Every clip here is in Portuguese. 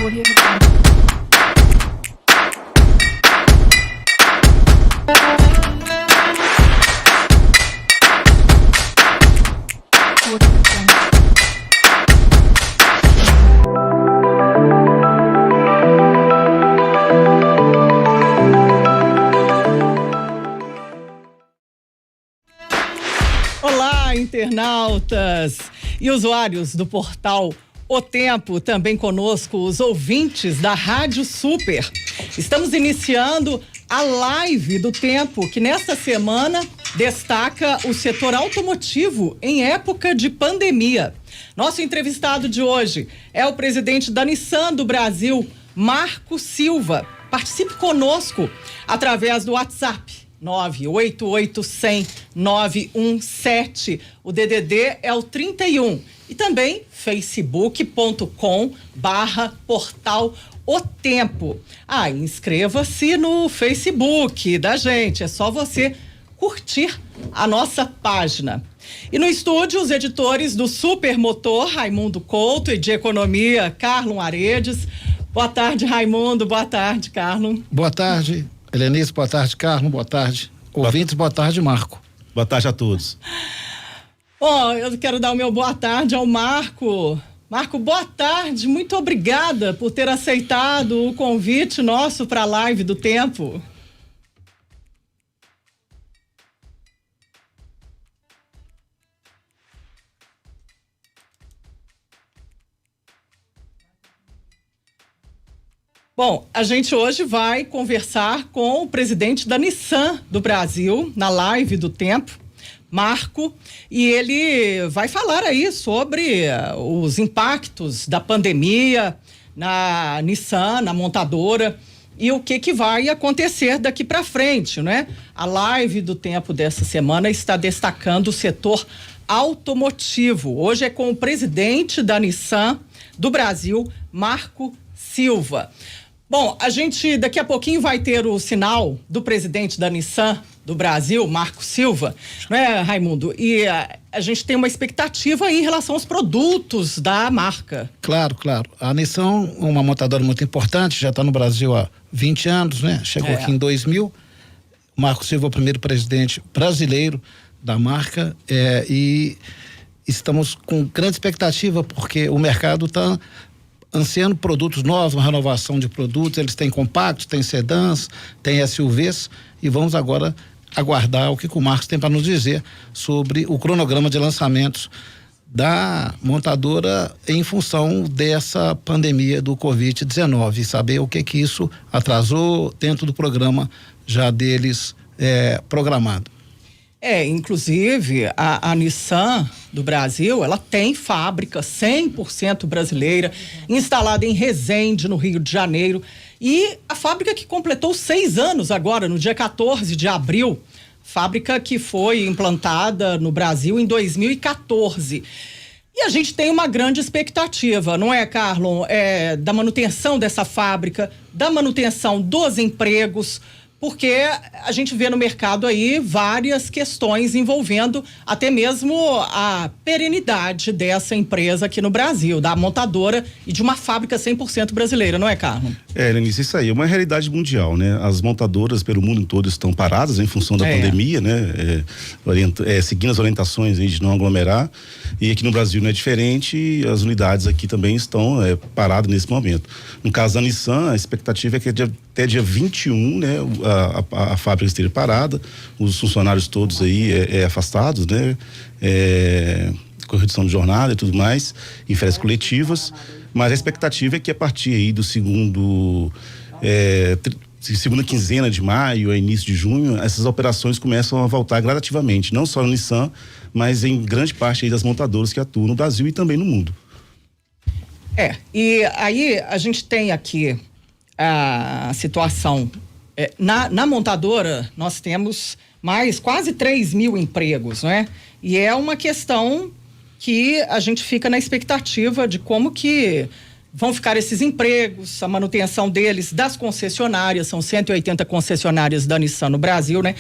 Audio. Olá, internautas e usuários do portal O Tempo, também conosco os ouvintes da Rádio Super. Estamos iniciando a live do Tempo, que nesta semana destaca o setor automotivo em época de pandemia. Nosso entrevistado de hoje é o presidente da Nissan do Brasil, Marco Silva. Participe conosco através do WhatsApp 988-100-917. O DDD é o 31. E também facebook.com/portal O Tempo. Inscreva-se no Facebook da gente. É só você curtir a nossa página. E no estúdio, os editores do Supermotor, Raimundo Couto, e de Economia, Carlon Aredes. Boa tarde, Raimundo. Boa tarde, Carlon. Boa tarde, Helenice. Boa tarde, Carlon. Boa tarde, ouvintes. Boa tarde, Marco. Boa tarde a todos. Bom, eu quero dar o meu boa tarde ao Marco. Marco, boa tarde. Muito obrigada por ter aceitado o convite nosso para a live do Tempo. Bom, a gente hoje vai conversar com o presidente da Nissan do Brasil, na live do Tempo, Marco, e ele vai falar aí sobre os impactos da pandemia na Nissan, na montadora, e o que vai acontecer daqui para frente, né? A live do Tempo dessa semana está destacando o setor automotivo. Hoje é com o presidente da Nissan do Brasil, Marco Silva. Bom, a gente daqui a pouquinho vai ter o sinal do presidente da Nissan do Brasil, Marco Silva, né, Raimundo? E a gente tem uma expectativa aí em relação aos produtos da marca. Claro. A Nissan é uma montadora muito importante, já está no Brasil há 20 anos, né? Chegou aqui em 2000. Marco Silva é o primeiro presidente brasileiro da marca e estamos com grande expectativa porque o mercado está ansiando produtos novos, uma renovação de produtos. Eles têm compactos, têm sedãs, têm SUVs e vamos agora aguardar o que o Marcos tem para nos dizer sobre o cronograma de lançamentos da montadora em função dessa pandemia do Covid-19 e saber o que isso atrasou dentro do programa já deles programado. Inclusive a Nissan do Brasil, ela tem fábrica 100% brasileira, instalada em Resende, no Rio de Janeiro, e a fábrica que completou 6 anos agora, no dia 14 de abril, fábrica que foi implantada no Brasil em 2014. E a gente tem uma grande expectativa, não é, Carlon? Da manutenção dessa fábrica, da manutenção dos empregos, porque a gente vê no mercado aí várias questões envolvendo até mesmo a perenidade dessa empresa aqui no Brasil, da montadora e de uma fábrica 100% brasileira, não é, Carlon? Lenice, isso aí é uma realidade mundial, né? As montadoras pelo mundo todo estão paradas em função da pandemia, né? Seguindo as orientações aí de não aglomerar, e aqui no Brasil não é diferente, as unidades aqui também estão paradas nesse momento. No caso da Nissan, a expectativa é que até dia 21, né? A fábrica esteja parada, os funcionários todos aí afastados, né? Com redução de jornada e tudo mais, em férias coletivas, mas a expectativa é que a partir aí do segunda quinzena de maio, início de junho, essas operações começam a voltar gradativamente, não só no Nissan, mas em grande parte aí das montadoras que atuam no Brasil e também no mundo. E aí a gente tem aqui a situação. Na montadora, nós temos mais quase 3 mil empregos, né? E é uma questão que a gente fica na expectativa de como que vão ficar esses empregos, a manutenção deles, das concessionárias, são 180 concessionárias da Nissan no Brasil, né?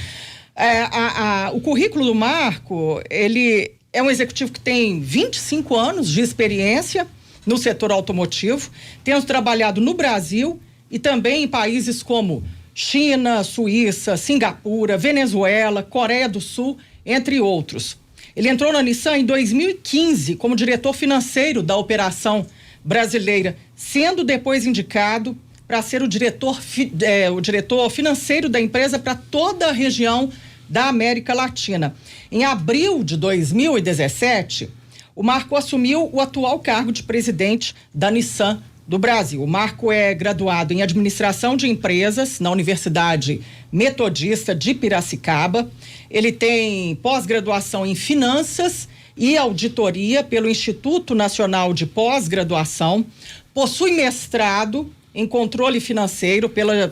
O currículo do Marco, ele é um executivo que tem 25 anos de experiência no setor automotivo. Temos trabalhado no Brasil e também em países como China, Suíça, Singapura, Venezuela, Coreia do Sul, entre outros. Ele entrou na Nissan em 2015 como diretor financeiro da operação brasileira, sendo depois indicado para ser o diretor financeiro da empresa para toda a região da América Latina. Em abril de 2017, o Marco assumiu o atual cargo de presidente da Nissan do Brasil. O Marco é graduado em Administração de Empresas na Universidade Metodista de Piracicaba. Ele tem pós-graduação em Finanças e Auditoria pelo Instituto Nacional de Pós-Graduação. Possui mestrado em Controle Financeiro pela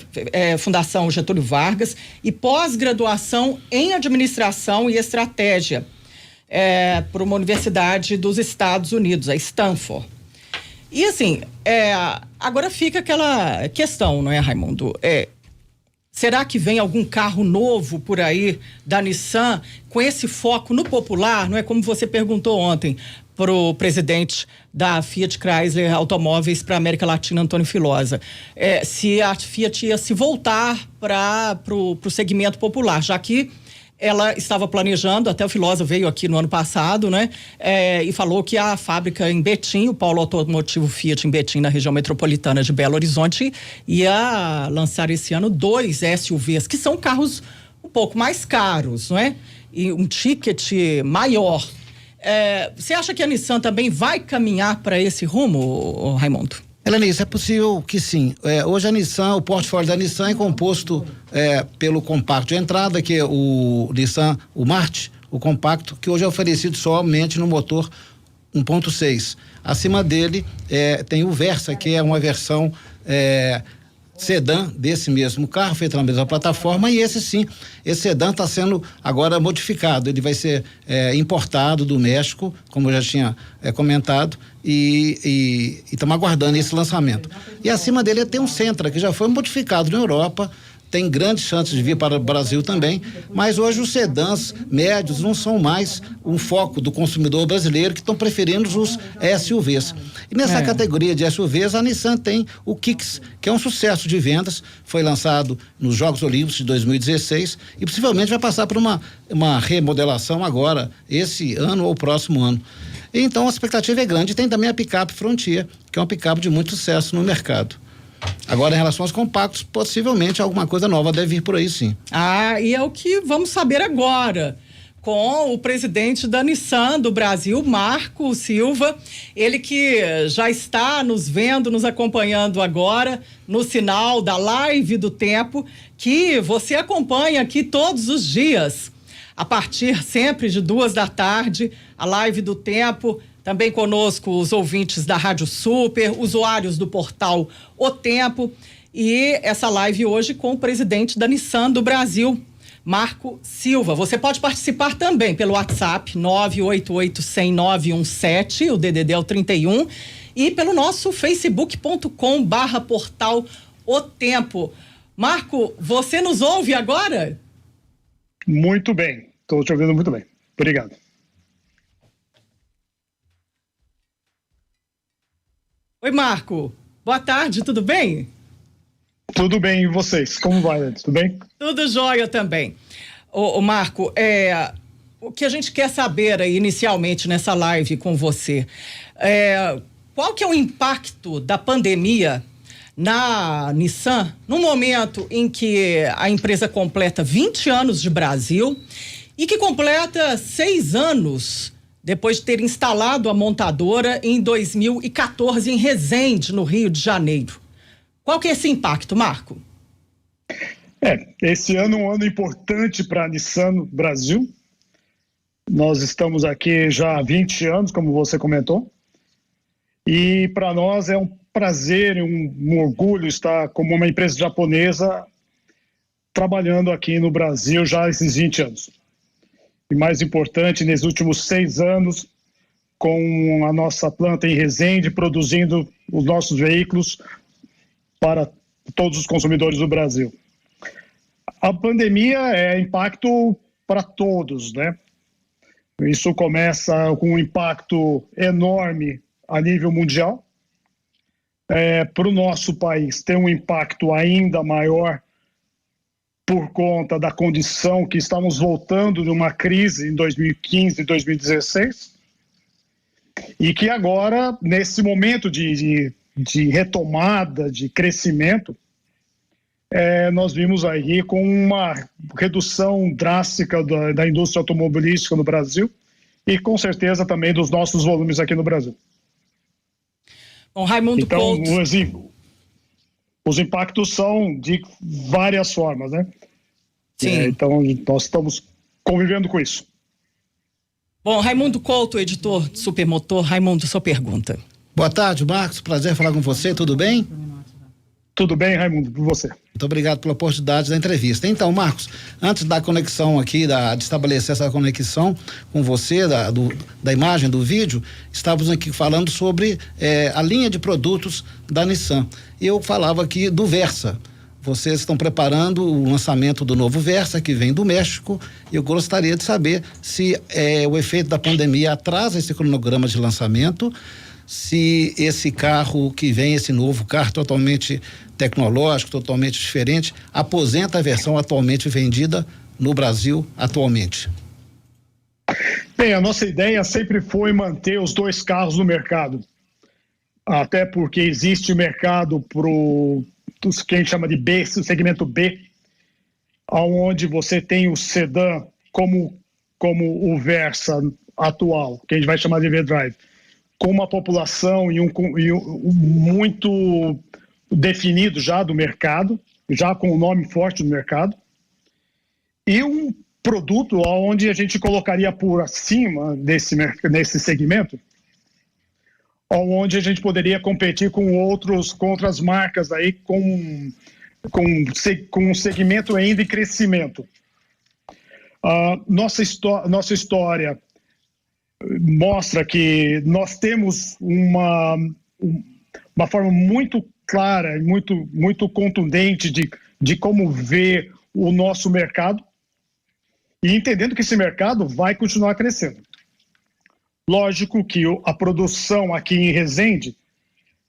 Fundação Getúlio Vargas e pós-graduação em Administração e Estratégia por uma universidade dos Estados Unidos, a Stanford. E assim, agora fica aquela questão, não é, Raimundo? Será que vem algum carro novo por aí da Nissan com esse foco no popular? Não é como você perguntou ontem para o presidente da Fiat Chrysler Automóveis para a América Latina, Antônio Filosa, se a Fiat ia se voltar para o segmento popular, já que ela estava planejando, até o Filosa veio aqui no ano passado, né? E falou que a fábrica em Betim, o polo automotivo Fiat em Betim, na região metropolitana de Belo Horizonte, ia lançar esse ano 2 SUVs, que são carros um pouco mais caros, não é? E um ticket maior. Você acha que a Nissan também vai caminhar para esse rumo, Raimundo? Helenice, é possível que sim. Hoje a Nissan, o portfólio da Nissan é composto pelo compacto de entrada, que é o Nissan, o March, o compacto, que hoje é oferecido somente no motor 1.6. Acima dele tem o Versa, que é uma versão sedã desse mesmo carro, feito na mesma plataforma, e esse sedã está sendo agora modificado. Ele vai ser importado do México, como eu já tinha comentado, e estamos aguardando esse lançamento. E acima dele tem um Sentra, que já foi modificado na Europa, tem grandes chances de vir para o Brasil também, mas hoje os sedãs médios não são mais um foco do consumidor brasileiro, que estão preferindo os SUVs. E nessa categoria de SUVs, a Nissan tem o Kicks, que é um sucesso de vendas, foi lançado nos Jogos Olímpicos de 2016 e possivelmente vai passar por uma remodelação agora, esse ano ou próximo ano. Então a expectativa é grande. Tem também a picape Frontier, que é uma picape de muito sucesso no mercado. Agora, em relação aos compactos, possivelmente alguma coisa nova deve vir por aí, sim. E é o que vamos saber agora com o presidente da Nissan do Brasil, Marco Silva, ele que já está nos vendo, nos acompanhando agora no sinal da Live do Tempo, que você acompanha aqui todos os dias, a partir sempre de 14h, a Live do Tempo. Também conosco os ouvintes da Rádio Super, usuários do portal O Tempo, e essa live hoje com o presidente da Nissan do Brasil, Marco Silva. Você pode participar também pelo WhatsApp 988-100-917, o DDD é o 31, e pelo nosso facebook.com/portal O Tempo. Marco, você nos ouve agora? Muito bem, estou te ouvindo muito bem. Obrigado. Oi, Marco. Boa tarde, tudo bem? Tudo bem, e vocês? Como vai? Tudo bem? Tudo jóia também. Ô Marco, o que a gente quer saber aí inicialmente nessa live com você, qual que é o impacto da pandemia na Nissan no momento em que a empresa completa 20 anos de Brasil e que completa 6 anos depois de ter instalado a montadora em 2014 em Resende, no Rio de Janeiro. Qual que é esse impacto, Marco? Esse ano é um ano importante para a Nissan no Brasil. Nós estamos aqui já há 20 anos, como você comentou, e para nós é um prazer e um orgulho estar como uma empresa japonesa trabalhando aqui no Brasil já há esses 20 anos. E mais importante, nesses últimos 6 anos, com a nossa planta em Resende, produzindo os nossos veículos para todos os consumidores do Brasil. A pandemia é impacto para todos, né? Isso começa com um impacto enorme a nível mundial, para o nosso país tem um impacto ainda maior por conta da condição que estamos voltando de uma crise em 2015 e 2016, e que agora, nesse momento de retomada, de crescimento, nós vimos aí com uma redução drástica da indústria automobilística no Brasil e, com certeza, também dos nossos volumes aqui no Brasil. Bom, Raimundo então, Couto... os impactos são de várias formas, né? Sim. Então, nós estamos convivendo com isso. Bom, Raimundo Couto, editor de Supermotor. Raimundo, sua pergunta. Boa tarde, Marcos. Prazer falar com você. Tudo bem? Tudo bem, Raimundo, por você. Muito obrigado pela oportunidade da entrevista. Então, Marcos, antes da conexão aqui, de estabelecer essa conexão com você, da imagem, do vídeo, estávamos aqui falando sobre a linha de produtos da Nissan. Eu falava aqui do Versa. Vocês estão preparando o lançamento do novo Versa, que vem do México. Eu gostaria de saber se o efeito da pandemia atrasa esse cronograma de lançamento, se esse carro que vem, esse novo carro totalmente tecnológico, totalmente diferente, aposenta a versão atualmente vendida no Brasil atualmente. Bem, a nossa ideia sempre foi manter os dois carros no mercado, até porque existe mercado para o que a gente chama de B, o segmento B, onde você tem o sedã como o Versa atual, que a gente vai chamar de V-Drive, com uma população e um muito definido já do mercado, já com um nome forte do mercado, e um produto onde a gente colocaria por acima nesse segmento, onde a gente poderia competir com outras marcas aí com um segmento ainda em crescimento. Nossa história mostra que nós temos uma forma muito clara e muito contundente de como ver o nosso mercado e entendendo que esse mercado vai continuar crescendo. Lógico que a produção aqui em Resende,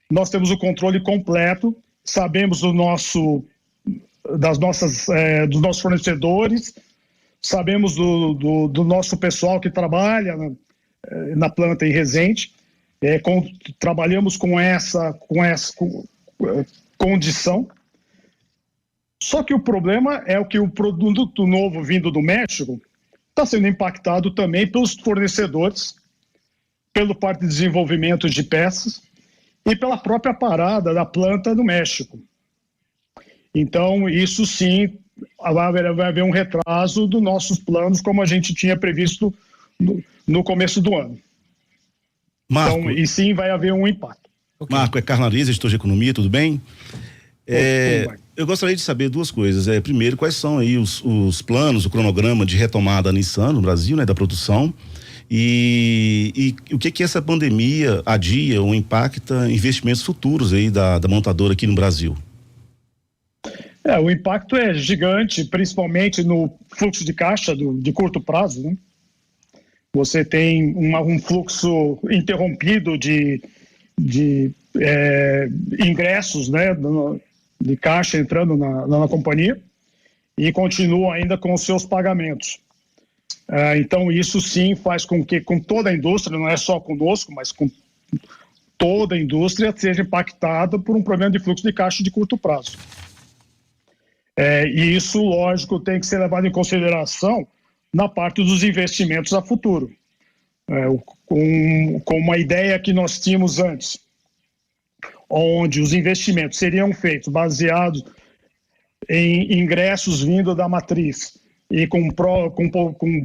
nós temos o controle completo, sabemos dos nossos fornecedores, sabemos do nosso pessoal que trabalha na planta em Resende, trabalhamos com essa condição. Só que o problema é que o produto novo vindo do México está sendo impactado também pelos fornecedores, pela parte de desenvolvimento de peças e pela própria parada da planta no México. Então, isso sim, vai haver um retraso dos nossos planos, como a gente tinha previsto no começo do ano. Marco, então, e sim, vai haver um impacto. Okay. Marco, Carlos Nariz, gestor de economia, tudo bem? Eu gostaria de saber duas coisas. Primeiro, quais são aí os planos, o cronograma de retomada da Nissan no Brasil, né, da produção, e o que essa pandemia adia ou impacta investimentos futuros aí da montadora aqui no Brasil? O impacto é gigante, principalmente no fluxo de caixa de curto prazo, né? Você tem um fluxo interrompido de ingressos, né, de caixa entrando na companhia e continua ainda com os seus pagamentos. Então, isso sim faz com que com toda a indústria, não é só conosco, mas com toda a indústria, seja impactada por um problema de fluxo de caixa de curto prazo. E isso, lógico, tem que ser levado em consideração na parte dos investimentos a futuro. Com uma ideia que nós tínhamos antes, onde os investimentos seriam feitos baseados em ingressos vindo da matriz e com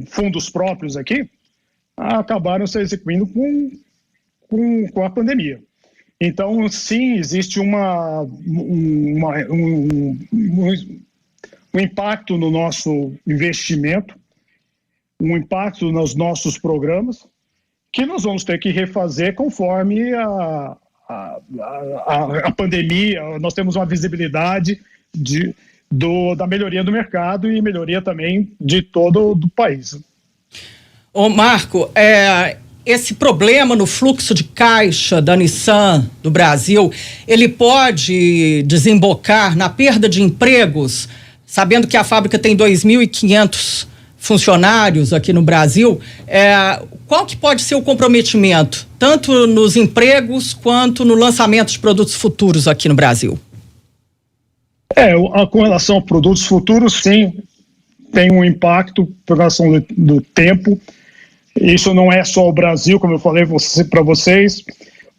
fundos próprios aqui, acabaram se execuindo com a pandemia. Então, sim, existe um impacto no nosso investimento, um impacto nos nossos programas, que nós vamos ter que refazer conforme a pandemia. Nós temos uma visibilidade da melhoria do mercado e melhoria também de todo o país. Ô Marco, esse problema no fluxo de caixa da Nissan do Brasil, ele pode desembocar na perda de empregos, sabendo que a fábrica tem 2.500 funcionários aqui no Brasil, qual que pode ser o comprometimento, tanto nos empregos quanto no lançamento de produtos futuros aqui no Brasil? Com relação a produtos futuros, sim, tem um impacto por relação do tempo. Isso não é só o Brasil, como eu falei para vocês,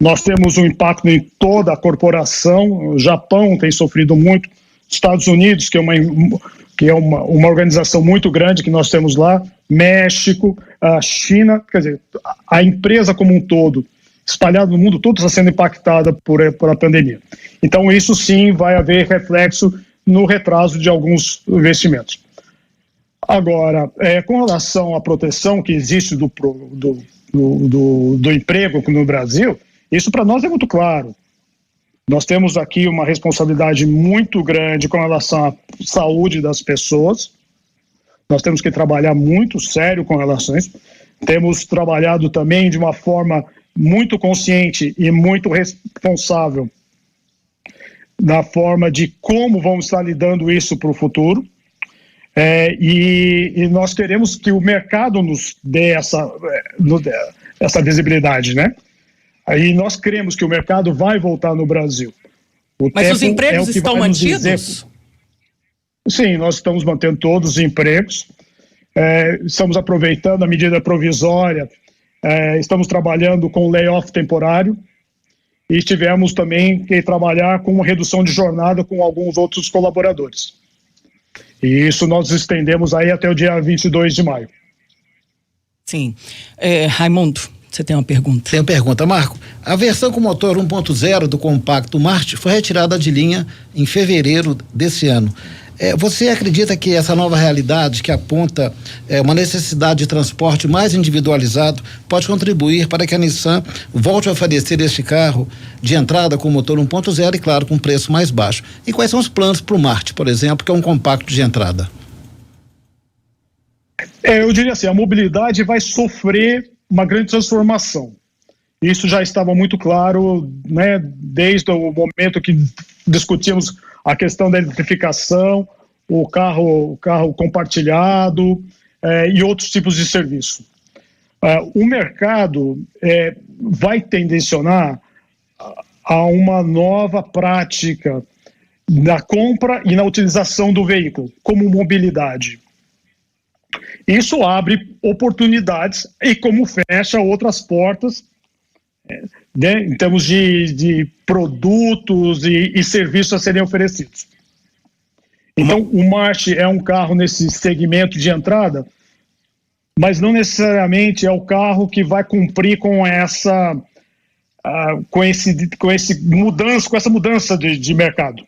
nós temos um impacto em toda a corporação. O Japão tem sofrido muito, Estados Unidos, que é uma organização muito grande que nós temos lá, México, a China, quer dizer, a empresa como um todo, espalhada no mundo todo, está sendo impactada por a pandemia. Então, isso sim vai haver reflexo no retraso de alguns investimentos. Agora, com relação à proteção que existe do emprego no Brasil, isso para nós é muito claro. Nós temos aqui uma responsabilidade muito grande com relação à saúde das pessoas. Nós temos que trabalhar muito sério com relação a isso. Temos trabalhado também de uma forma muito consciente e muito responsável na forma de como vamos estar lidando isso para o futuro. E nós queremos que o mercado nos dê essa visibilidade, né? Aí nós cremos que o mercado vai voltar no Brasil. Mas os empregos estão mantidos? Sim, nós estamos mantendo todos os empregos, estamos aproveitando a medida provisória, estamos trabalhando com layoff temporário e tivemos também que trabalhar com redução de jornada com alguns outros colaboradores. E isso nós estendemos aí até o dia 22 de maio. Sim. Raimundo, você tem uma pergunta? Tenho pergunta, Marco. A versão com motor 1.0 do compacto Marte foi retirada de linha em fevereiro desse ano. Você acredita que essa nova realidade que aponta uma necessidade de transporte mais individualizado pode contribuir para que a Nissan volte a oferecer este carro de entrada com motor 1.0 e, claro, com preço mais baixo? E quais são os planos para o Marte, por exemplo, que é um compacto de entrada? Eu diria assim, a mobilidade vai sofrer uma grande transformação. Isso já estava muito claro, né, desde o momento que discutimos a questão da eletrificação, o carro compartilhado e outros tipos de serviço. O mercado vai tendencionar a uma nova prática na compra e na utilização do veículo como mobilidade. Isso abre oportunidades e como fecha outras portas, né, em termos de produtos e serviços a serem oferecidos. Então, o Marte é um carro nesse segmento de entrada, mas não necessariamente é o carro que vai cumprir com essa mudança de mercado,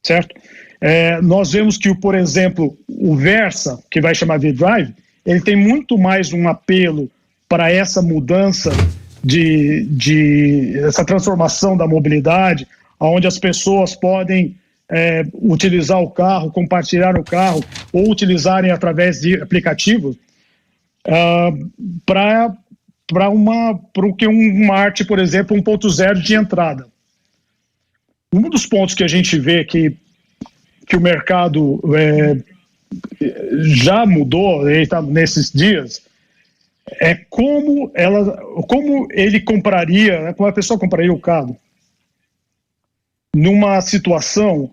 certo? Nós vemos que, por exemplo, o Versa, que vai chamar de Drive, ele tem muito mais um apelo para essa mudança essa transformação da mobilidade, onde as pessoas podem utilizar o carro, compartilhar o carro ou utilizarem através de aplicativos para que um Marte, por exemplo, 1.0 de entrada. Um dos pontos que a gente vê que o mercado já mudou nesses dias é como ele compraria, né, como a pessoa compraria o carro numa situação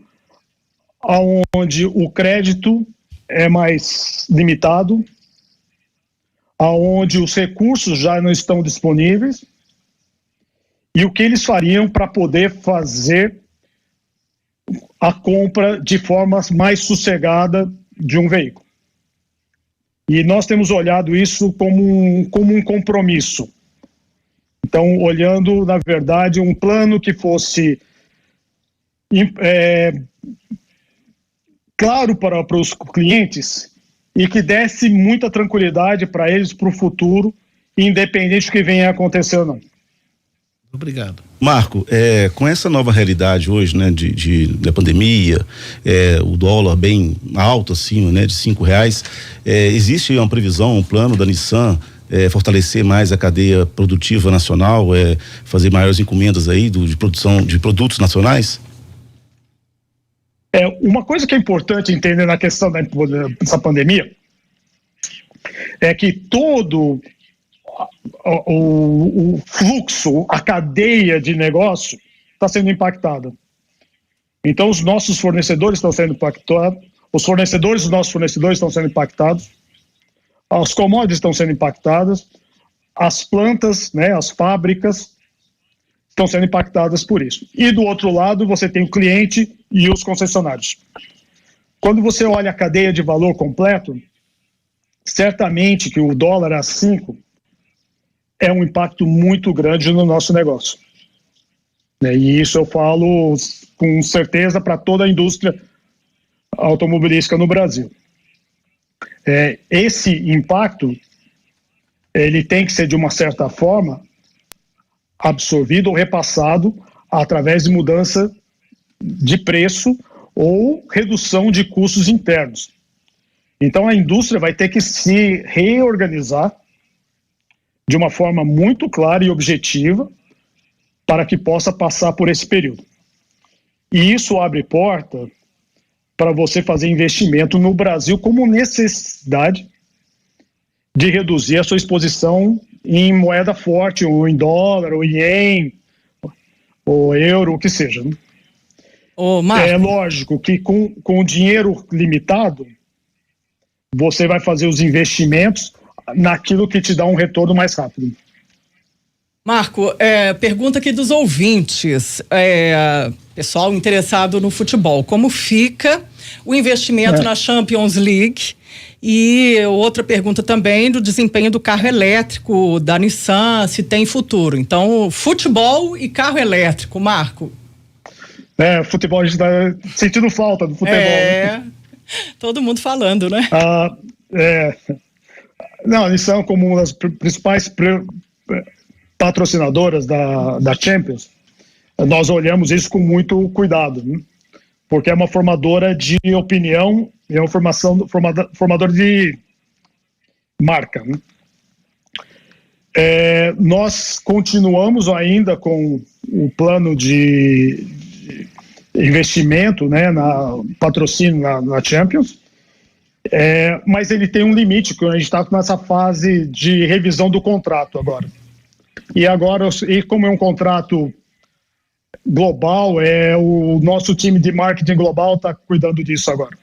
onde o crédito é mais limitado, onde os recursos já não estão disponíveis, e o que eles fariam para poder fazer a compra de forma mais sossegada de um veículo. E nós temos olhado isso como um compromisso. Então, olhando, na verdade, um plano que fosse claro para os clientes e que desse muita tranquilidade para eles para o futuro, independente do que venha a acontecer ou não. Obrigado. Marco, com essa nova realidade hoje, né, da pandemia, o dólar bem alto, acima, né, de R$5, existe uma previsão, um plano da Nissan fortalecer mais a cadeia produtiva nacional, fazer maiores encomendas aí de produção de produtos nacionais? Uma coisa que é importante entender na questão dessa pandemia é que todo o fluxo, a cadeia de negócio está sendo impactada. Então, os nossos fornecedores estão sendo impactados, os fornecedores dos nossos fornecedores estão sendo impactados, as commodities estão sendo impactadas, as plantas, né, as fábricas estão sendo impactadas por isso. E do outro lado, você tem o cliente e os concessionários. Quando você olha a cadeia de valor completo, certamente que o dólar a 5 é um impacto muito grande no nosso negócio. E isso eu falo com certeza para toda a indústria automobilística no Brasil. Esse impacto, ele tem que ser, de uma certa forma, absorvido ou repassado através de mudança de preço ou redução de custos internos. Então, a indústria vai ter que se reorganizar de uma forma muito clara e objetiva para que possa passar por esse período. E isso abre porta para você fazer investimento no Brasil como necessidade de reduzir a sua exposição em moeda forte, ou em dólar, ou em ien, ou euro, o que seja. É lógico que com o dinheiro limitado, você vai fazer os investimentos naquilo que te dá um retorno mais rápido. Marco, pergunta aqui dos ouvintes, pessoal interessado no futebol, como fica o investimento na Champions League? E outra pergunta também do desempenho do carro elétrico da Nissan, se tem futuro. Então, futebol e carro elétrico, Marco. Futebol, a gente está sentindo falta do futebol. Né? Todo mundo falando, né? Não, a Nissan, como uma das principais patrocinadoras da Champions, nós olhamos isso com muito cuidado, né? Porque é uma formadora de opinião e é uma formadora de marca, né? Nós continuamos ainda com o plano de investimento, né, patrocínio na Champions, mas ele tem um limite, que a gente está nessa fase de revisão do contrato agora. E como é um contrato global, o nosso time de marketing global está cuidando disso agora.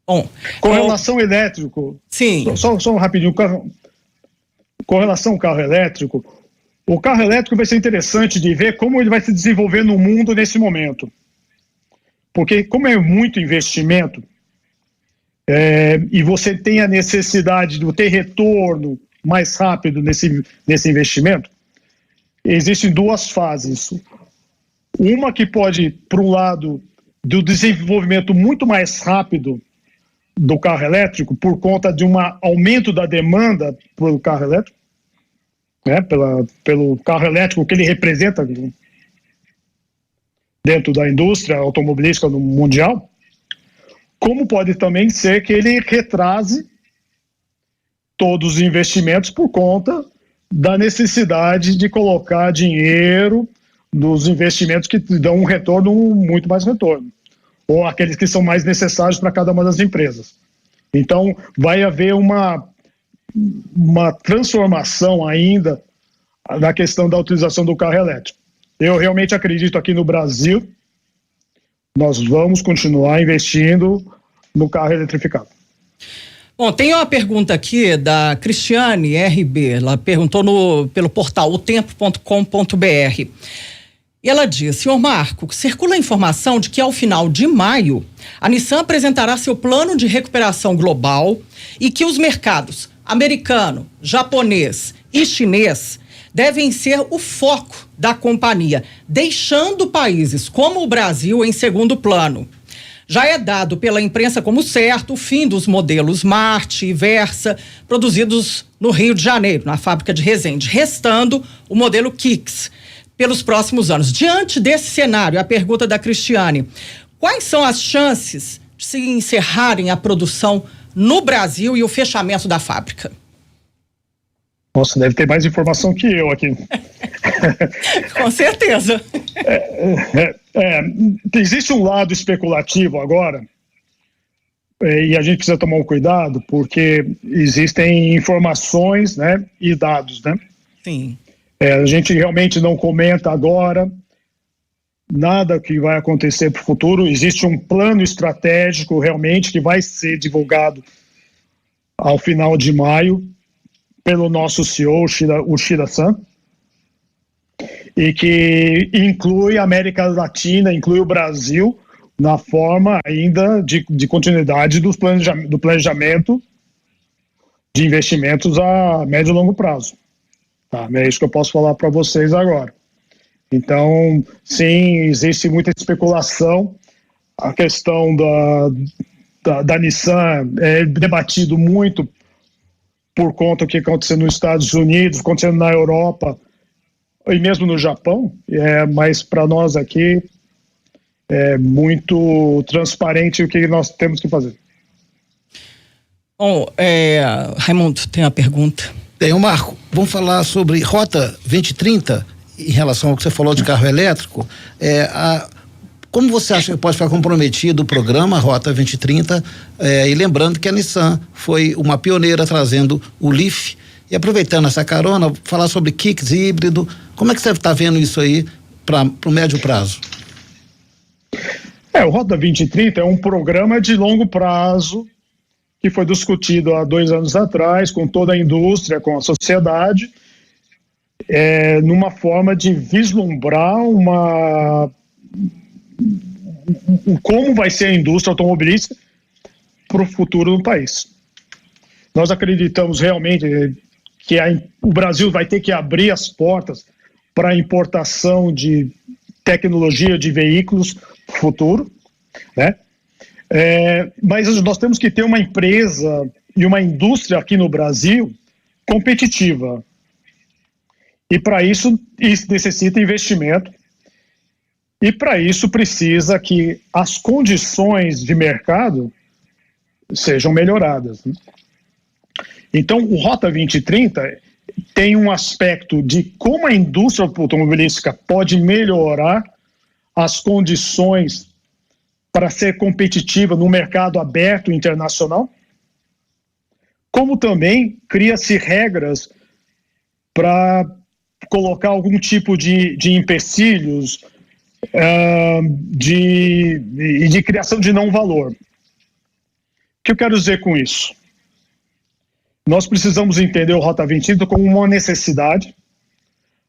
Bom, com relação ao elétrico, sim. Só rapidinho, com relação ao carro elétrico, o carro elétrico vai ser interessante de ver como ele vai se desenvolver no mundo nesse momento. Porque como é muito investimento, e você tem a necessidade de ter retorno mais rápido nesse investimento, existem duas fases. Uma que pode, por um lado, do desenvolvimento muito mais rápido do carro elétrico, por conta de um aumento da demanda pelo carro elétrico, né, pelo carro elétrico que ele representa dentro da indústria automobilística no mundial, como pode também ser que ele retrase todos os investimentos por conta da necessidade de colocar dinheiro dos investimentos que dão um retorno, muito mais retorno, ou aqueles que são mais necessários para cada uma das empresas. Então, vai haver uma transformação ainda na questão da utilização do carro elétrico. Eu realmente acredito aqui no Brasil, nós vamos continuar investindo no carro eletrificado. Bom, tem uma pergunta aqui da Cristiane RB, ela perguntou pelo portal otempo.com.br. E ela diz: senhor Marco, circula a informação de que ao final de maio a Nissan apresentará seu plano de recuperação global e que os mercados americano, japonês e chinês devem ser o foco da companhia, deixando países como o Brasil em segundo plano. Já é dado pela imprensa como certo o fim dos modelos Marte e Versa, produzidos no Rio de Janeiro, na fábrica de Resende, restando o modelo Kicks pelos próximos anos. Diante desse cenário, a pergunta da Cristiane: quais são as chances de se encerrarem a produção no Brasil e o fechamento da fábrica? Nossa, deve ter mais informação que eu aqui. Com certeza. Existe um lado especulativo agora, e a gente precisa tomar um cuidado, porque existem informações, né, e dados, né? Sim. A gente realmente não comenta agora nada que vai acontecer para o futuro. Existe um plano estratégico realmente que vai ser divulgado ao final de maio pelo nosso CEO, o Shida-san, e que inclui a América Latina, inclui o Brasil, na forma ainda de continuidade do planejamento de investimentos a médio e longo prazo. Tá? É isso que eu posso falar para vocês agora. Então, sim, existe muita especulação. A questão da Nissan é debatido muito por conta do que aconteceu nos Estados Unidos, acontecendo na Europa e mesmo no Japão, mas para nós aqui é muito transparente o que nós temos que fazer. Bom, Raimundo, tem uma pergunta. Tem, Marco, vamos falar sobre Rota 2030 em relação ao que você falou de carro elétrico. Como você acha que pode ficar comprometido o programa Rota 2030? E lembrando que a Nissan foi uma pioneira trazendo o Leaf. E aproveitando essa carona, falar sobre Kicks híbrido. Como é que você está vendo isso aí para o médio prazo? O Rota 2030 é um programa de longo prazo que foi discutido há 2 anos atrás com toda a indústria, com a sociedade, numa forma de vislumbrar como vai ser a indústria automobilística para o futuro do país. Nós acreditamos realmente que o Brasil vai ter que abrir as portas para a importação de tecnologia de veículos futuro, né? Mas nós temos que ter uma empresa e uma indústria aqui no Brasil competitiva. E para isso necessita investimento. E para isso precisa que as condições de mercado sejam melhoradas, né? Então, o Rota 2030 tem um aspecto de como a indústria automobilística pode melhorar as condições para ser competitiva no mercado aberto internacional, como também cria-se regras para colocar algum tipo de empecilhos de criação de não valor. O que eu quero dizer com isso? Nós precisamos entender o Rota 2030 como uma necessidade,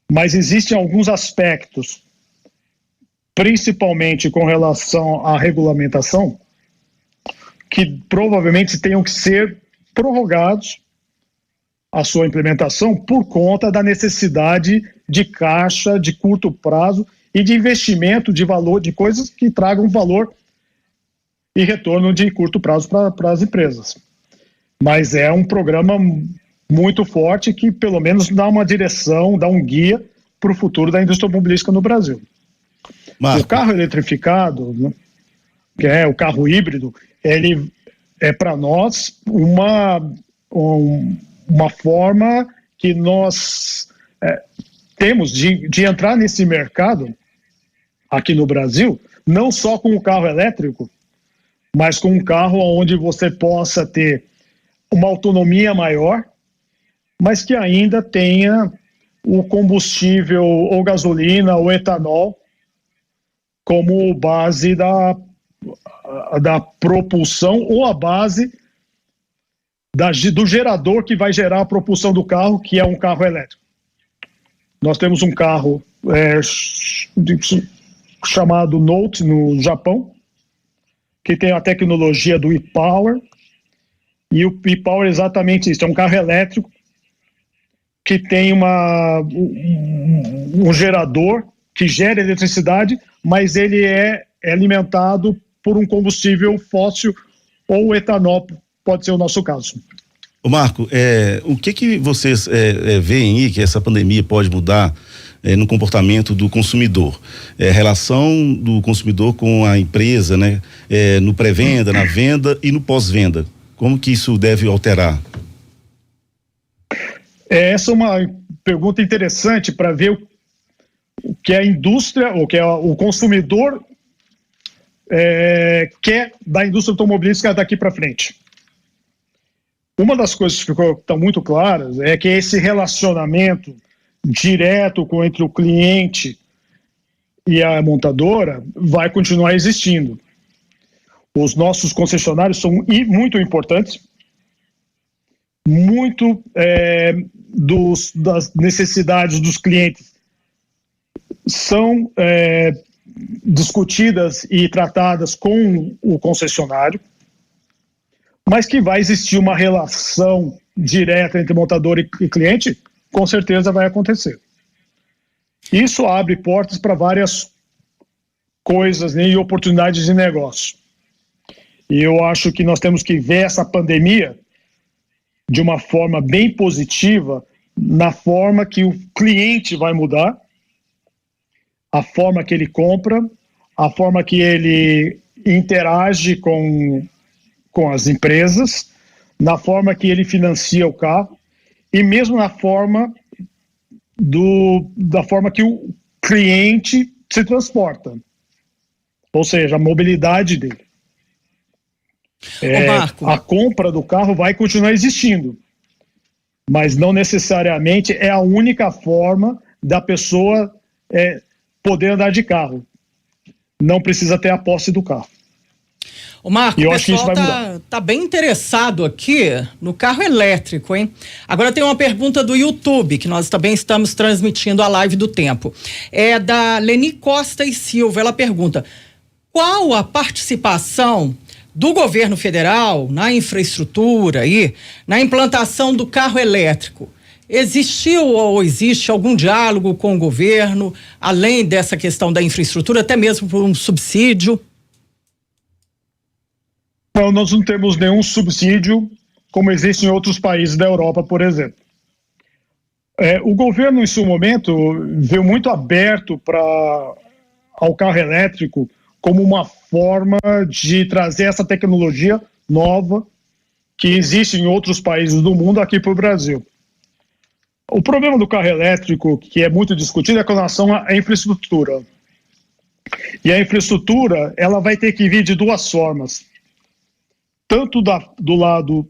mas existem alguns aspectos, principalmente com relação à regulamentação, que provavelmente tenham que ser prorrogados a sua implementação por conta da necessidade de caixa de curto prazo e de investimento de valor, de coisas que tragam valor e retorno de curto prazo para as empresas. Mas é um programa muito forte que pelo menos dá uma direção, dá um guia para o futuro da indústria automobilística no Brasil. Marco. O carro eletrificado, né, que é o carro híbrido, ele é para nós uma forma que nós temos de entrar nesse mercado aqui no Brasil, não só com o carro elétrico, mas com um carro onde você possa ter uma autonomia maior, mas que ainda tenha o combustível ou gasolina ou etanol como base da propulsão ou a base do gerador que vai gerar a propulsão do carro, que é um carro elétrico. Nós temos um carro chamado Note no Japão, que tem a tecnologia do e-Power, e o e-Power é exatamente isso, é um carro elétrico que tem um gerador que gera eletricidade, mas ele é alimentado por um combustível fóssil ou etanol, pode ser o nosso caso. Ô Marco, o que vocês veem aí que essa pandemia pode mudar no comportamento do consumidor? Relação do consumidor com a empresa, né? No pré-venda, na venda e no pós-venda. Como que isso deve alterar? Essa é uma pergunta interessante para ver o que a indústria, o que o consumidor quer da indústria automobilística daqui para frente. Uma das coisas que estão muito claras é que esse relacionamento direto entre o cliente e a montadora vai continuar existindo. Os nossos concessionários são muito importantes, muito das necessidades dos clientes são discutidas e tratadas com o concessionário, mas que vai existir uma relação direta entre montador e cliente, com certeza vai acontecer. Isso abre portas para várias coisas, né, e oportunidades de negócio. E eu acho que nós temos que ver essa pandemia de uma forma bem positiva, na forma que o cliente vai mudar, a forma que ele compra, a forma que ele interage com as empresas, na forma que ele financia o carro e mesmo na forma da forma que o cliente se transporta, ou seja, a mobilidade dele. A compra do carro vai continuar existindo, mas não necessariamente é a única forma da pessoa poder andar de carro. Não precisa ter a posse do carro. Ô Marco, o pessoal tá bem interessado aqui no carro elétrico, hein? Agora tem uma pergunta do YouTube, que nós também estamos transmitindo a live do Tempo. É da Leni Costa e Silva. Ela pergunta: qual a participação do governo federal na infraestrutura e na implantação do carro elétrico? Existiu ou existe algum diálogo com o governo, além dessa questão da infraestrutura, até mesmo por um subsídio? Não, nós não temos nenhum subsídio, como existe em outros países da Europa, por exemplo. O governo, em seu momento, veio muito aberto ao carro elétrico como uma forma de trazer essa tecnologia nova que existe em outros países do mundo aqui para o Brasil. O problema do carro elétrico, que é muito discutido, é com relação à infraestrutura. E a infraestrutura, ela vai ter que vir de duas formas. Tanto do lado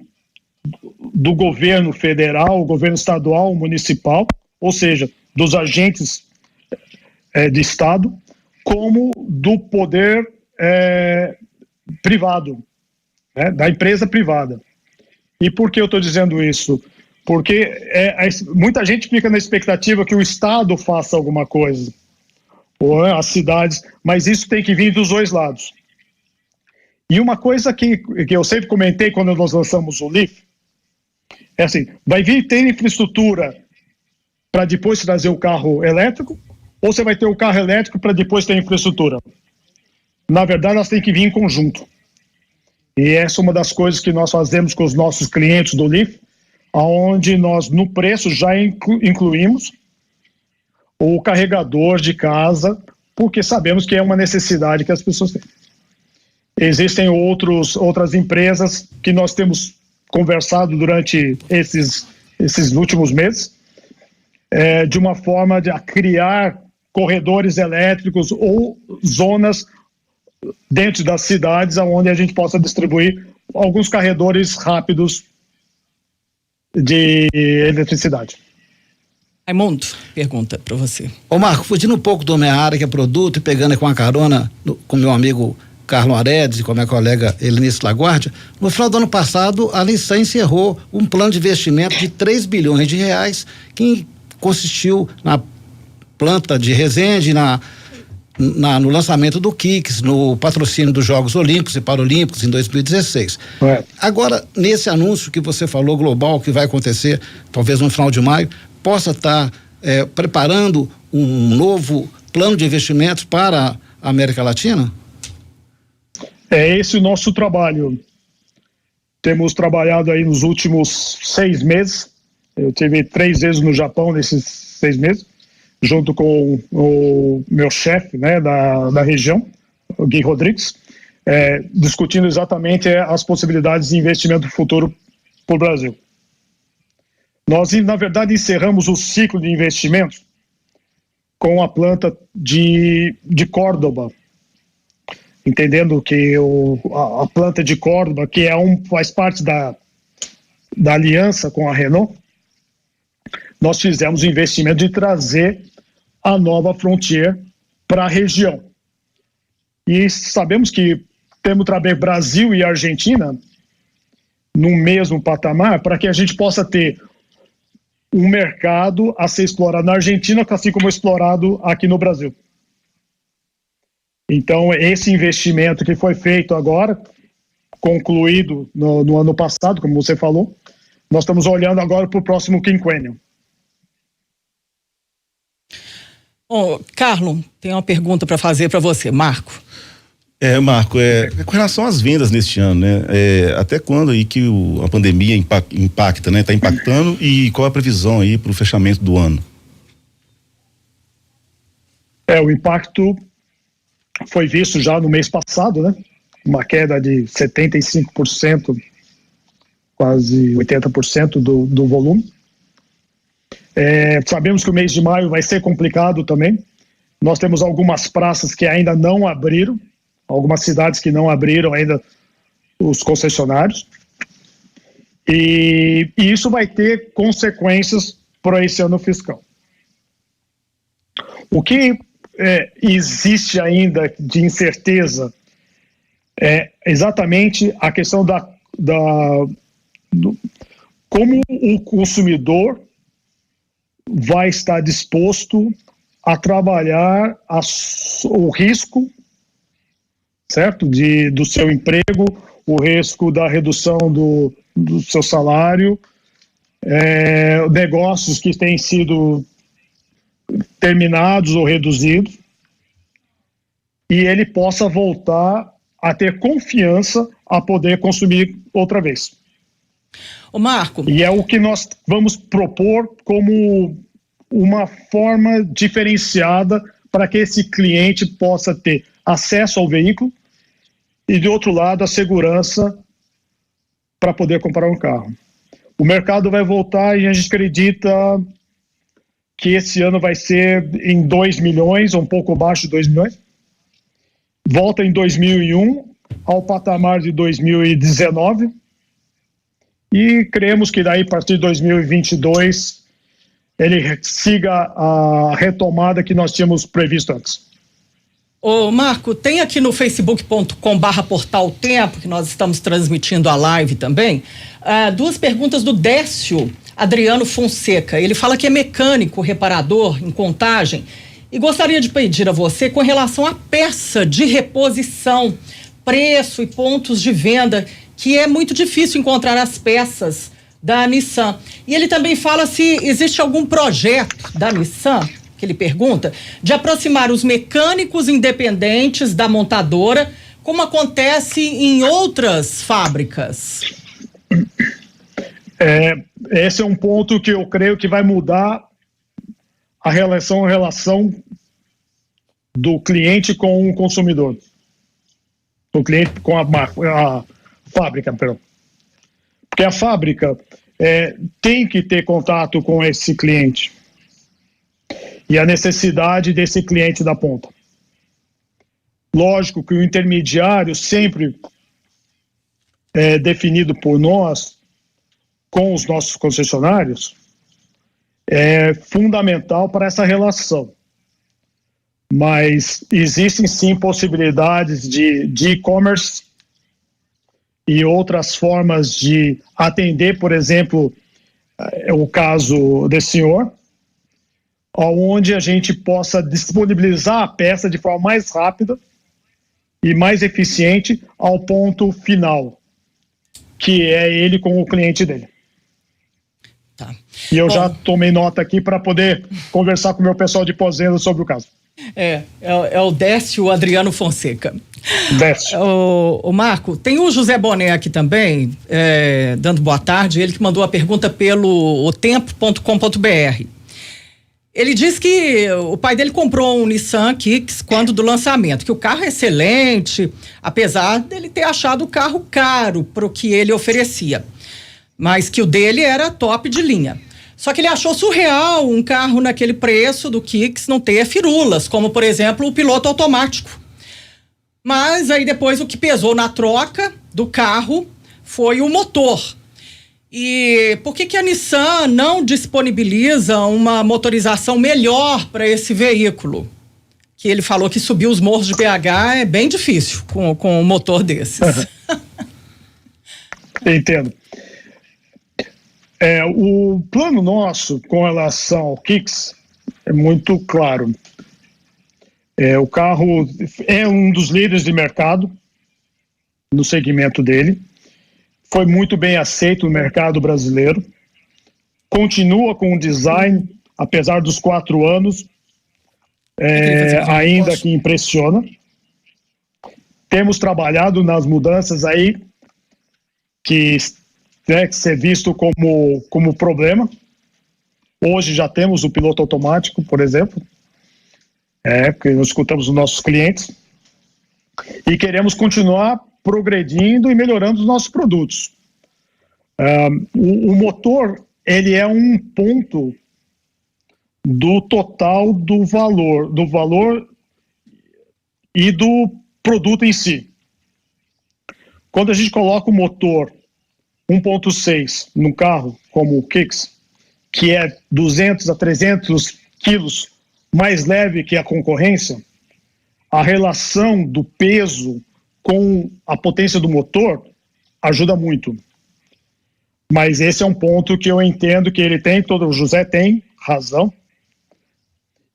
do governo federal, governo estadual, municipal, ou seja, dos agentes de Estado, como do poder privado, né, da empresa privada. E por que eu estou dizendo isso? Porque muita gente fica na expectativa que o Estado faça alguma coisa, ou as cidades, mas isso tem que vir dos dois lados. E uma coisa que eu sempre comentei quando nós lançamos o Leaf, é assim, vai vir ter infraestrutura para depois trazer o carro elétrico, ou você vai ter o carro elétrico para depois ter a infraestrutura? Na verdade, elas têm que vir em conjunto. E essa é uma das coisas que nós fazemos com os nossos clientes do Leaf, onde nós, no preço, já incluímos o carregador de casa, porque sabemos que é uma necessidade que as pessoas têm. Existem outras empresas que nós temos conversado durante esses últimos meses, de uma forma de criar corredores elétricos ou zonas dentro das cidades onde a gente possa distribuir alguns carregadores rápidos de eletricidade. Raimundo, pergunta para você. Ô Marco, fugindo um pouco da minha área, que é produto, e pegando com a carona com meu amigo Carlos Aredes e com a minha colega Helenice Laguardia, no final do ano passado a Nissan encerrou um plano de investimento de 3 bilhões de reais que consistiu na planta de Resende, no lançamento do Kicks, no patrocínio dos Jogos Olímpicos e Paralímpicos em 2016. Agora, nesse anúncio que você falou, global, que vai acontecer talvez no final de maio, possa estar preparando um novo plano de investimentos para a América Latina? É esse o nosso trabalho. Temos trabalhado aí nos últimos 6 meses. Eu tive 3 vezes no Japão nesses 6 meses, junto com o meu chefe, né, da região, o Gui Rodrigues, discutindo exatamente as possibilidades de investimento futuro para o Brasil. Nós, na verdade, encerramos o ciclo de investimentos com a planta de Córdoba, entendendo que a planta de Córdoba, que faz parte da aliança com a Renault, nós fizemos o investimento de trazer a nova Frontier para a região. E sabemos que temos também Brasil e Argentina no mesmo patamar, para que a gente possa ter um mercado a ser explorado na Argentina, assim como explorado aqui no Brasil. Então, esse investimento que foi feito agora, concluído no ano passado, como você falou, nós estamos olhando agora para o próximo quinquênio. Bom, Carlos, tem uma pergunta para fazer para você, Marco. Marco, com relação às vendas neste ano, né? Até quando aí que a pandemia impacta, né? Está impactando, e qual é a previsão aí para o fechamento do ano? O impacto foi visto já no mês passado, né? Uma queda de 75%, quase 80% do volume. Sabemos que o mês de maio vai ser complicado também. Nós temos algumas praças que ainda não abriram, algumas cidades que não abriram ainda os concessionários. E isso vai ter consequências para esse ano fiscal. O que existe ainda de incerteza é exatamente a questão como o consumidor vai estar disposto a trabalhar o risco, certo? Do seu emprego, o risco da redução do seu salário, negócios que têm sido terminados ou reduzidos, e ele possa voltar a ter confiança a poder consumir outra vez. Ô Marco. E é o que nós vamos propor como uma forma diferenciada para que esse cliente possa ter acesso ao veículo e, de outro lado, a segurança para poder comprar um carro. O mercado vai voltar e a gente acredita que esse ano vai ser em 2 milhões, ou um pouco abaixo de 2 milhões. Volta em 2001 ao patamar de 2019 e cremos que daí, a partir de 2022, ele siga a retomada que nós tínhamos previsto antes. Ô Marco, tem aqui no facebook.com/portal Tempo, que nós estamos transmitindo a live também, 2 perguntas do Décio Adriano Fonseca. Ele fala que é mecânico, reparador em Contagem, e gostaria de pedir a você com relação à peça de reposição, preço e pontos de venda, que é muito difícil encontrar as peças da Nissan. E ele também fala se existe algum projeto da Nissan, que ele pergunta, de aproximar os mecânicos independentes da montadora, como acontece em outras fábricas. Esse é um ponto que eu creio que vai mudar a relação do cliente com o consumidor. Do cliente com a fábrica, perdão. Porque a fábrica tem que ter contato com esse cliente e a necessidade desse cliente da ponta. Lógico que o intermediário sempre é definido por nós, com os nossos concessionários, é fundamental para essa relação. Mas existem sim possibilidades de e-commerce e outras formas de atender, por exemplo, o caso desse senhor, onde a gente possa disponibilizar a peça de forma mais rápida e mais eficiente ao ponto final, que é ele com o cliente dele. Tá. E eu já tomei nota aqui para poder conversar com o meu pessoal de pós-venda sobre o caso. É o Décio Adriano Fonseca. Décio. O Marco, tem o José Boné aqui também, dando boa tarde, ele que mandou a pergunta pelo otempo.com.br. Ele diz que o pai dele comprou um Nissan Kicks quando do lançamento, que o carro é excelente, apesar dele ter achado o carro caro para o que ele oferecia, mas que o dele era top de linha. Só que ele achou surreal um carro naquele preço do Kicks não ter firulas, como, por exemplo, o piloto automático. Mas aí depois o que pesou na troca do carro foi o motor. E por que a Nissan não disponibiliza uma motorização melhor para esse veículo? Que ele falou que subir os morros de BH é bem difícil com um motor desses. Entendo. O plano nosso com relação ao Kicks é muito claro. O carro é um dos líderes de mercado no segmento dele. Foi muito bem aceito no mercado brasileiro. Continua com um design, apesar dos 4 anos, ainda que impressiona. Temos trabalhado nas mudanças aí que ser visto como problema. Hoje já temos o piloto automático, por exemplo, que nós escutamos os nossos clientes, e queremos continuar progredindo e melhorando os nossos produtos. O motor, ele é um ponto do total do valor e do produto em si. Quando a gente coloca o motor 1.6 no carro, como o Kicks, que é 200 a 300 quilos mais leve que a concorrência, a relação do peso com a potência do motor ajuda muito. Mas esse é um ponto que eu entendo que ele tem, o José tem razão,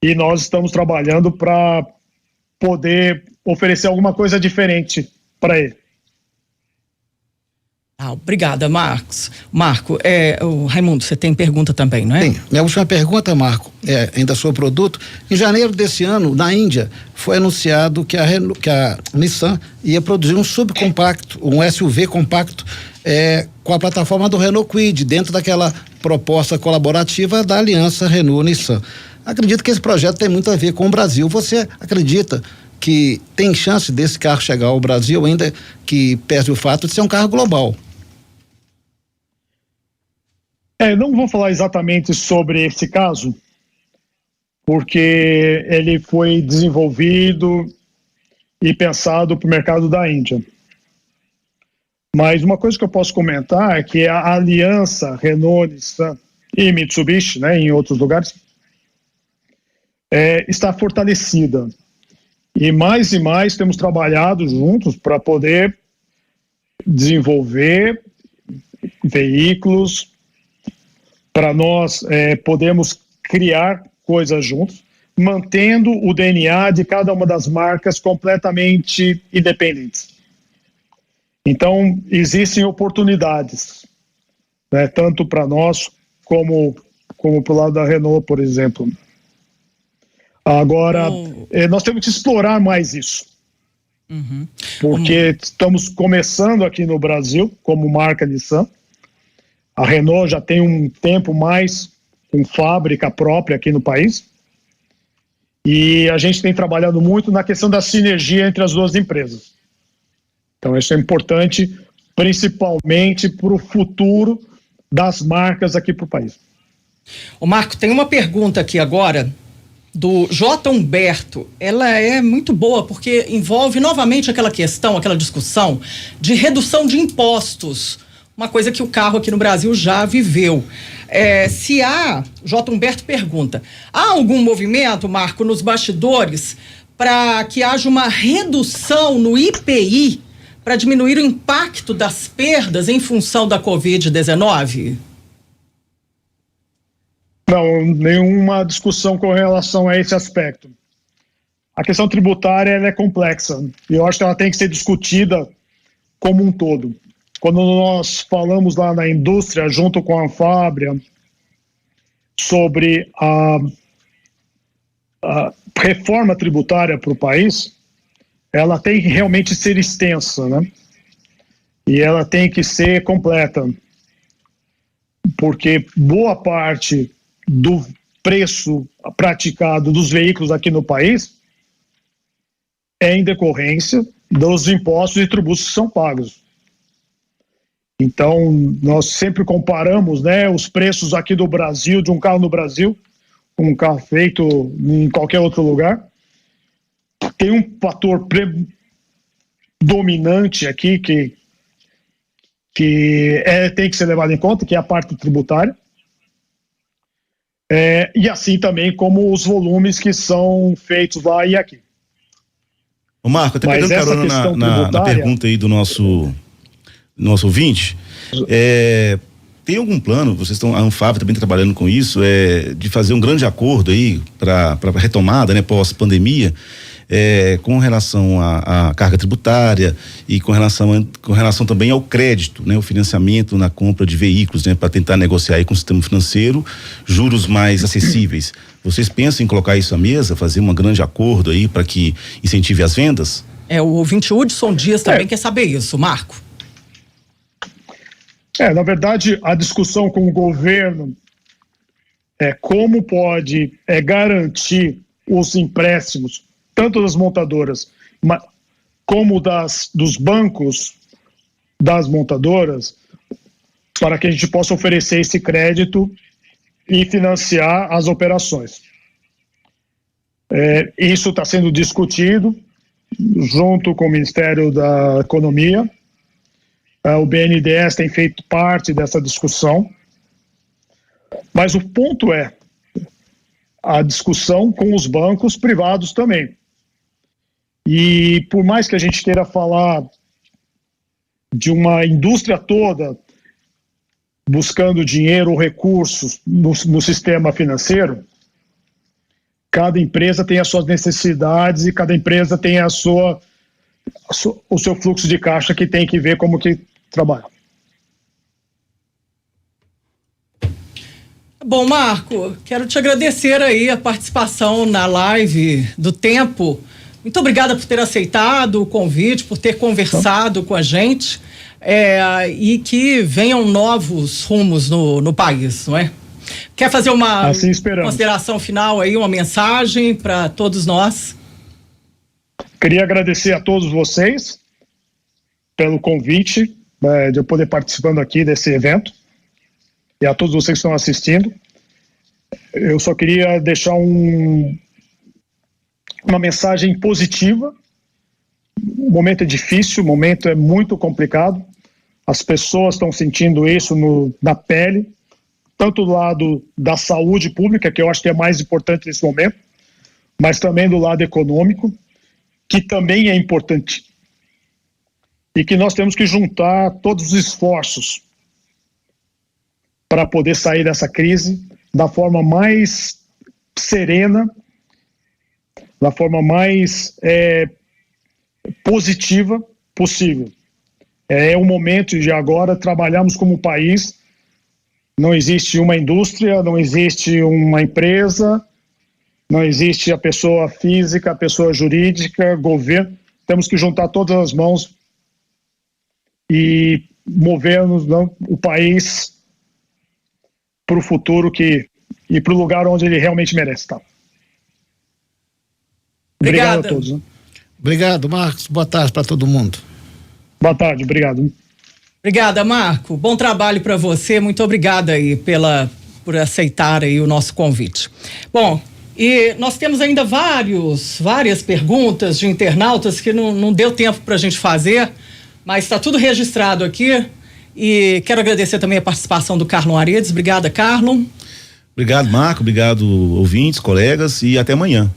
e nós estamos trabalhando para poder oferecer alguma coisa diferente para ele. Obrigada, Marcos. Marco, o Raimundo, você tem pergunta também, não é? Sim. Minha última pergunta, Marco, ainda sobre o produto. Em janeiro desse ano, na Índia, foi anunciado que a Nissan ia produzir um subcompacto, um SUV compacto, com a plataforma do Renault Kwid, dentro daquela proposta colaborativa da aliança Renault-Nissan. Acredito que esse projeto tem muito a ver com o Brasil. Você acredita que tem chance desse carro chegar ao Brasil, ainda que pese o fato de ser um carro global? Não vou falar exatamente sobre esse caso, porque ele foi desenvolvido e pensado para o mercado da Índia. Mas uma coisa que eu posso comentar é que a aliança Renault, Nissan e Mitsubishi, em outros lugares, está fortalecida. E mais temos trabalhado juntos para poder desenvolver veículos, para nós podermos criar coisas juntos, mantendo o DNA de cada uma das marcas completamente independentes. Então, existem oportunidades, tanto para nós como para o lado da Renault, por exemplo. Agora, nós temos que explorar mais isso. Uhum. Porque estamos começando aqui no Brasil, como marca Nissan. A Renault já tem um tempo mais com fábrica própria aqui no país. E a gente tem trabalhado muito na questão da sinergia entre as duas empresas. Então, isso é importante, principalmente para o futuro das marcas aqui para o país. Marco, tem uma pergunta aqui agora do J. Humberto. Ela é muito boa porque envolve novamente aquela questão, aquela discussão de redução de impostos, uma coisa que o carro aqui no Brasil já viveu. J. Humberto pergunta, há algum movimento, Marco, nos bastidores para que haja uma redução no IPI para diminuir o impacto das perdas em função da Covid-19? Não, nenhuma discussão com relação a esse aspecto. A questão tributária ela é complexa e eu acho que ela tem que ser discutida como um todo. Quando nós falamos lá na indústria, junto com a Fábria, sobre a reforma tributária para o país, ela tem que realmente ser extensa, E ela tem que ser completa. Porque boa parte do preço praticado dos veículos aqui no país é em decorrência dos impostos e tributos que são pagos. Então, nós sempre comparamos, né, os preços aqui do Brasil, de um carro no Brasil, com um carro feito em qualquer outro lugar. Tem um fator dominante aqui que tem que ser levado em conta, que é a parte tributária. E assim também como os volumes que são feitos lá e aqui. Ô Marco, até pegando carona na pergunta aí do nosso ouvinte, tem algum plano, a Anfávia também está trabalhando com isso, de fazer um grande acordo aí para a retomada, né, pós-pandemia, com relação à carga tributária e com relação também ao crédito, né, o financiamento na compra de veículos, né, para tentar negociar aí com o sistema financeiro juros mais acessíveis. Vocês pensam em colocar isso à mesa, fazer um grande acordo aí para que incentive as vendas? O ouvinte Hudson Dias também quer saber isso, Marco. Na verdade, a discussão com o governo é como pode garantir os empréstimos, tanto das montadoras como dos bancos das montadoras, para que a gente possa oferecer esse crédito e financiar as operações. Isso está sendo discutido junto com o Ministério da Economia. O BNDES tem feito parte dessa discussão, mas o ponto é a discussão com os bancos privados também. E por mais que a gente queira falar de uma indústria toda buscando dinheiro ou recursos no sistema financeiro, cada empresa tem as suas necessidades e cada empresa tem o seu fluxo de caixa que tem que ver como que trabalha. Bom, Marco, quero te agradecer aí a participação na live do Tempo. Muito obrigada por ter aceitado o convite, por ter conversado com a gente, e que venham novos rumos no país, não é? Quer fazer uma consideração final aí, uma mensagem para todos nós? Queria agradecer a todos vocês pelo convite, de eu poder participando aqui desse evento, e a todos vocês que estão assistindo. Eu só queria deixar uma mensagem positiva. O momento é difícil, o momento é muito complicado. As pessoas estão sentindo isso na pele, tanto do lado da saúde pública, que eu acho que é mais importante nesse momento, mas também do lado econômico, que também é importante. E que nós temos que juntar todos os esforços para poder sair dessa crise da forma mais serena, da forma mais positiva possível. É o momento de agora trabalharmos como país. Não existe uma indústria, não existe uma empresa, não existe a pessoa física, a pessoa jurídica, governo. Temos que juntar todas as mãos e movermos o país para o futuro e para o lugar onde ele realmente merece estar. Obrigado a todos. Né? Obrigado, Marcos. Boa tarde para todo mundo. Boa tarde, obrigado. Obrigada, Marco. Bom trabalho para você. Muito obrigada aí por aceitar aí o nosso convite. Bom, e nós temos ainda várias perguntas de internautas que não deu tempo para a gente fazer, mas está tudo registrado aqui. E quero agradecer também a participação do Carlon Aredes. Obrigada, Carlon. Obrigado, Marco. Obrigado, ouvintes, colegas, e até amanhã.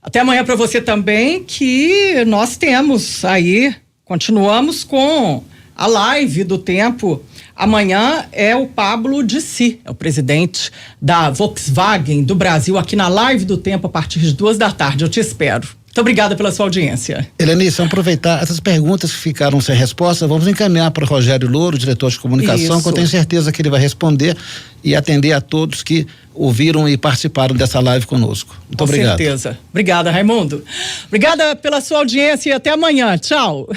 Até amanhã para você também, que nós temos aí, continuamos com a live do Tempo. Amanhã é o Pablo Dissi, é o presidente da Volkswagen do Brasil, aqui na live do Tempo a partir de 14h. Eu te espero. Muito obrigada pela sua audiência. Helenice, vamos aproveitar essas perguntas que ficaram sem resposta, vamos encaminhar para o Rogério Louro, diretor de comunicação, que eu tenho certeza que ele vai responder e atender a todos que ouviram e participaram dessa live conosco. Muito obrigado. Com certeza. Obrigada, Raimundo. Obrigada pela sua audiência e até amanhã. Tchau.